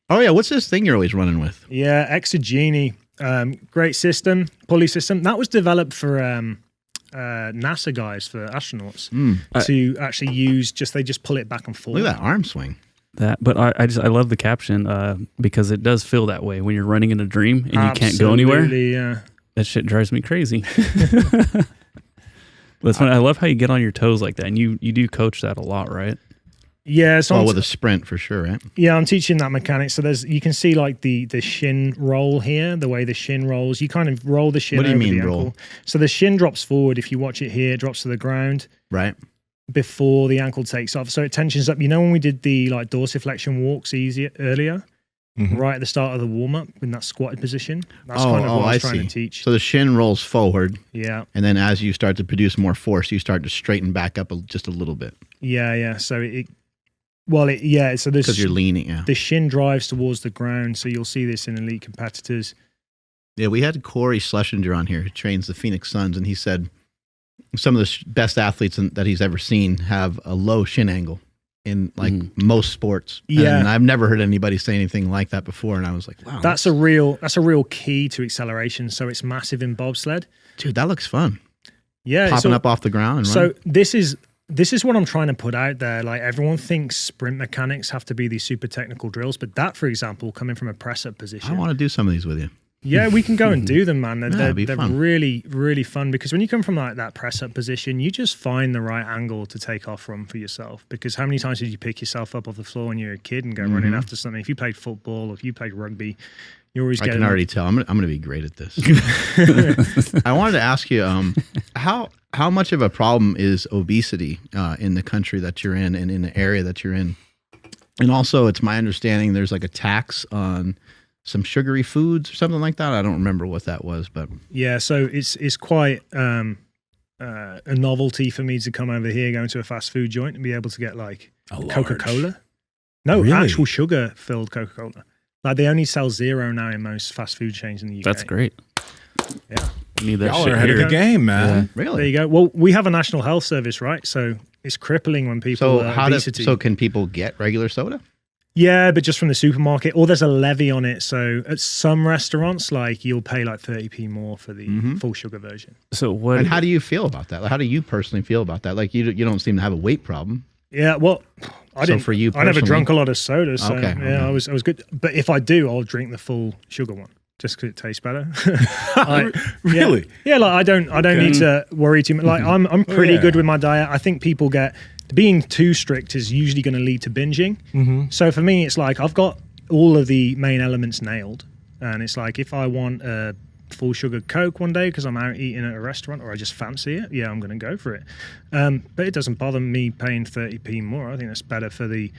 Oh yeah, what's this thing you're always running with? Yeah, Exogeny, great system, pulley system. That was developed for NASA guys, for astronauts, to actually use. They just pull it back and forth. Look at that arm swing. But I love the caption because it does feel that way when you're running in a dream and you can't go anywhere. Yeah. That shit drives me crazy. But it's funny. I love how you get on your toes like that, and you do coach that a lot, right? Yeah, so with a sprint for sure, right? Yeah, I'm teaching that mechanic. So you can see like the shin roll here, the way the shin rolls. You kind of roll the shin. What do you mean roll? So the shin drops forward. If you watch it here, it drops to the ground. Right. Before the ankle takes off. So it tensions up. You know when we did the like dorsiflexion walks earlier? Right at the start of the warm-up in that squatted position. That's kind of what I was trying to teach. So the shin rolls forward. Yeah. And then as you start to produce more force, you start to straighten back up just a little bit. Yeah. So so there's... Because you're leaning, yeah. The shin drives towards the ground, so you'll see this in elite competitors. Yeah, we had Corey Schlesinger on here who trains the Phoenix Suns, and he said some of the best athletes that he's ever seen have a low shin angle in like most sports. Yeah. And I've never heard anybody say anything like that before. And I was like, wow. That's a real key to acceleration. So it's massive in bobsled. Dude, that looks fun. Yeah. Popping up off the ground and running. So this is what I'm trying to put out there. Like everyone thinks sprint mechanics have to be these super technical drills, but that, for example, coming from a press up position. I want to do some of these with you. Yeah, we can go and do them, man. They're fun. really, really fun because when you come from like that press up position, you just find the right angle to take off from for yourself. Because how many times did you pick yourself up off the floor when you were a kid and go running after something? If you played football or if you played rugby, you always get. I can already tell. I'm going to be great at this. I wanted to ask you, how much of a problem is obesity in the country that you're in and in the area that you're in? And also, it's my understanding there's like a tax on some sugary foods or something like that. I don't remember what that was, but yeah. So it's quite a novelty for me to come over here, go into a fast food joint, and be able to get like Coca-Cola. No, really? Actual sugar-filled Coca-Cola. Like they only sell zero now in most fast food chains in the UK. That's great. Yeah, we need that. Y'all are ahead of the game, man. Yeah. Really? There you go. Well, we have a national health service, right? So it's crippling when people. So can people get regular soda? Yeah, but just from the supermarket, or there's a levy on it. So at some restaurants, like you'll pay like 30p more for the full sugar version. So what? And how do you feel about that? Like, how do you personally feel about that? Like you don't seem to have a weight problem. Yeah, well, I didn't. For you, I never drunk a lot of soda, so okay. I was good. But if I do, I'll drink the full sugar one just because it tastes better. Really? Yeah, like I don't need to worry too much. Like I'm pretty good with my diet. I think people being too strict is usually going to lead to binging. So for me, it's like I've got all of the main elements nailed, and it's like if I want a full sugar Coke one day because I'm out eating at a restaurant or I just fancy it, yeah, I'm going to go for it. But it doesn't bother me paying 30p more. I think that's better for the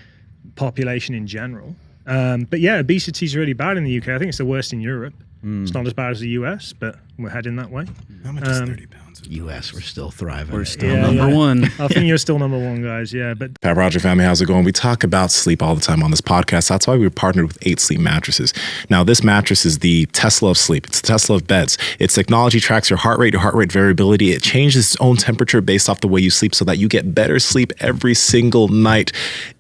population in general. But yeah, obesity is really bad in the UK. I think it's the worst in Europe. It's not as bad as the US, but we're heading that way. How much is 30 pounds? US, we're still thriving. We're still number one. I think you're still number one, guys. Yeah, but Pat Roger family, how's it going? We talk about sleep all the time on this podcast. That's why we partnered with 8 Sleep mattresses. Now, this mattress is the Tesla of sleep. It's the Tesla of beds. Its technology tracks your heart rate variability. It changes its own temperature based off the way you sleep so that you get better sleep every single night.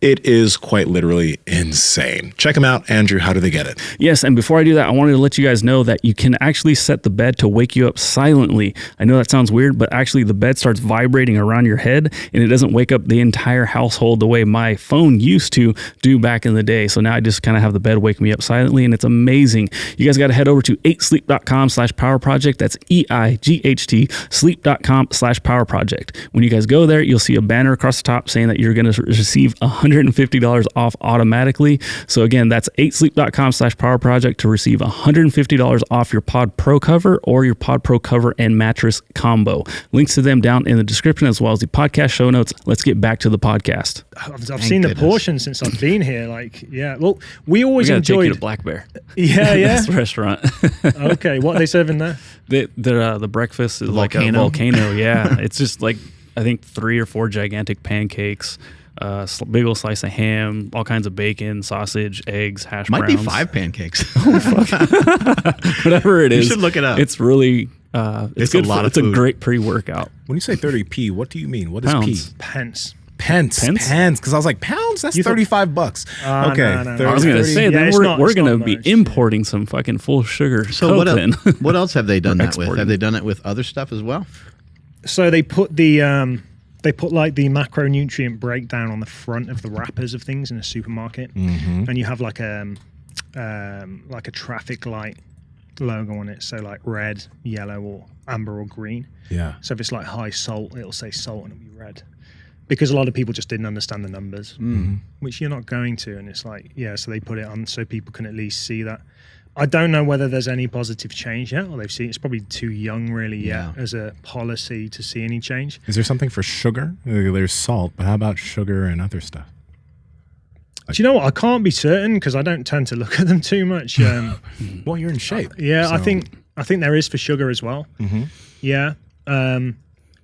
It is quite literally insane. Check them out. Andrew, how do they get it? Yes, and before I do that, I wanted to let you guys know that you can actually set the bed to wake you up silently. I know that sounds weird, but actually the bed starts vibrating around your head and it doesn't wake up the entire household the way my phone used to do back in the day. So now I just kind of have the bed wake me up silently, and it's amazing. You guys got to head over to 8sleep.com/power project. That's EIGHT sleep.com/power project. When you guys go there, you'll see a banner across the top saying that you're going to receive $150 off automatically. So again, that's 8sleep.com/power project to receive $150 off your Pod Pro cover or your Pod Pro cover and mattress combo. Links to them down in the description as well as the podcast show notes. Let's get back to the podcast. I've seen the portion since I've been here. Like, yeah, well, we always enjoyed. Take you to Black Bear. Yeah. That's the restaurant. Okay, what are they serving there? The breakfast is like a volcano. Yeah, it's just like I think 3 or 4 gigantic pancakes. Big old slice of ham, all kinds of bacon, sausage, eggs, hash browns. Might be 5 pancakes. Whatever it is. You should look it up. It's really, it's a lot of food. It's a great pre-workout. When you say 30p, what do you mean? What is Pounds. p? Pence. Pence. Because I was like, pounds? That's $35. Okay. No. 30, I was going to 30. say, Yeah, then it's we're not going to be much, importing some fucking full sugar So Coke what then. what else have they done that with? exporting. Have they done it with other stuff as well? So they put the like the macronutrient breakdown on the front of the wrappers of things in a supermarket, and you have like a traffic light logo on it. So like red, yellow, or amber or green. Yeah. So if it's like high salt, it'll say salt and it'll be red. Because a lot of people just didn't understand the numbers, which you're not going to. And it's like, yeah, so they put it on so people can at least see that. I don't know whether there's any positive change yet, or they've seen it's probably too young really yet as a policy to see any change. Is there something for sugar? There's salt, but how about sugar and other stuff? Do you know what? I can't be certain because I don't tend to look at them too much. Well, you're in shape. Yeah, so. I think there is for sugar as well. Yeah.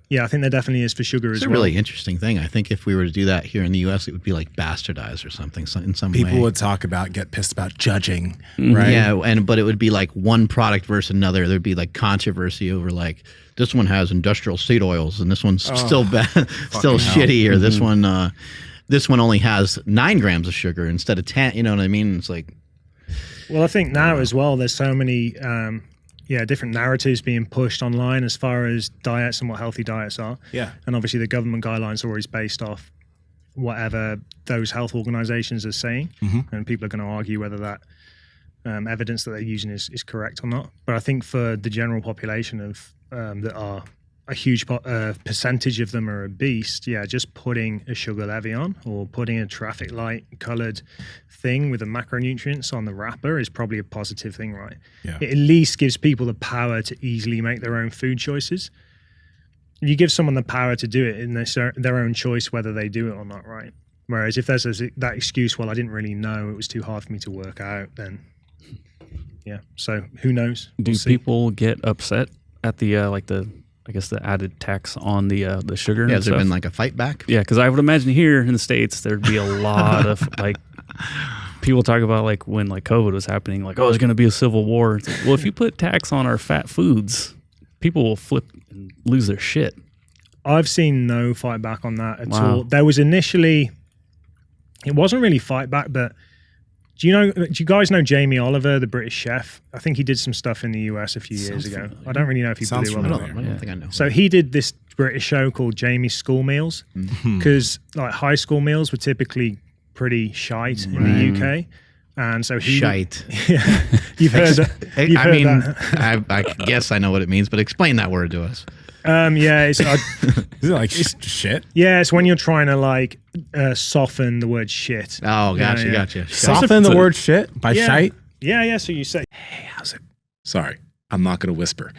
Yeah, I think there definitely is for sugar as It's a well. really interesting thing. I think if we were to do that here in the U.S., it would be like bastardized or something in some way. People would get pissed about judging, right? Yeah, but it would be like one product versus another. There'd be like controversy over like this one has industrial seed oils and this one's still bad, still shitty, or this one only has 9 grams of sugar instead of 10. You know what I mean? It's like, Well, I think now as well, there's so many different narratives being pushed online as far as diets and what healthy diets are. Yeah. And obviously the government guidelines are always based off whatever those health organizations are saying. And people are going to argue whether that evidence that they're using is correct or not. But I think for the general population of that are a huge percentage of them are obese, just putting a sugar levy on or putting a traffic light colored thing with the macronutrients on the wrapper is probably a positive thing, right? Yeah. It at least gives people the power to easily make their own food choices. You give someone the power to do it in their own choice whether they do it or not, right? Whereas if there's that excuse, well, I didn't really know, it was too hard for me to work out, then yeah. So who knows? Do people get upset at the I guess the added tax on the sugar? has there been like a fight back? Yeah, because I would imagine here in the States there'd be a lot of like people talk about like when like COVID was happening, like, oh, there's going to be a civil war. It's like, well, if you put tax on our fat foods, people will flip and lose their shit. I've seen no fight back on that at all. There was initially, it wasn't really fight back, but do you guys know Jamie Oliver, the British chef? I think he did some stuff in the US a few years ago. I don't really know if he blew up. I don't think I know. So he did this British show called Jamie's School Meals, because like high school meals were typically pretty shite in the UK. And so he Shite. Yeah, you've heard that. I guess I know what it means, but explain that word to us. It's Is it like shit? yeah, it's when you're trying to like soften the word shit. Oh, gotcha, Yeah. gotcha. Soften the word shit by shite? Yeah. So you say, Hey, how's it? Sorry, I'm not going to whisper.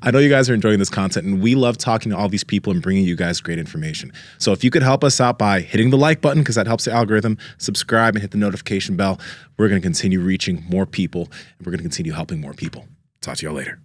I know you guys are enjoying this content, and we love talking to all these people and bringing you guys great information. So if you could help us out by hitting the like button, because that helps the algorithm, subscribe and hit the notification bell, we're going to continue reaching more people, and we're going to continue helping more people. Talk to y'all later.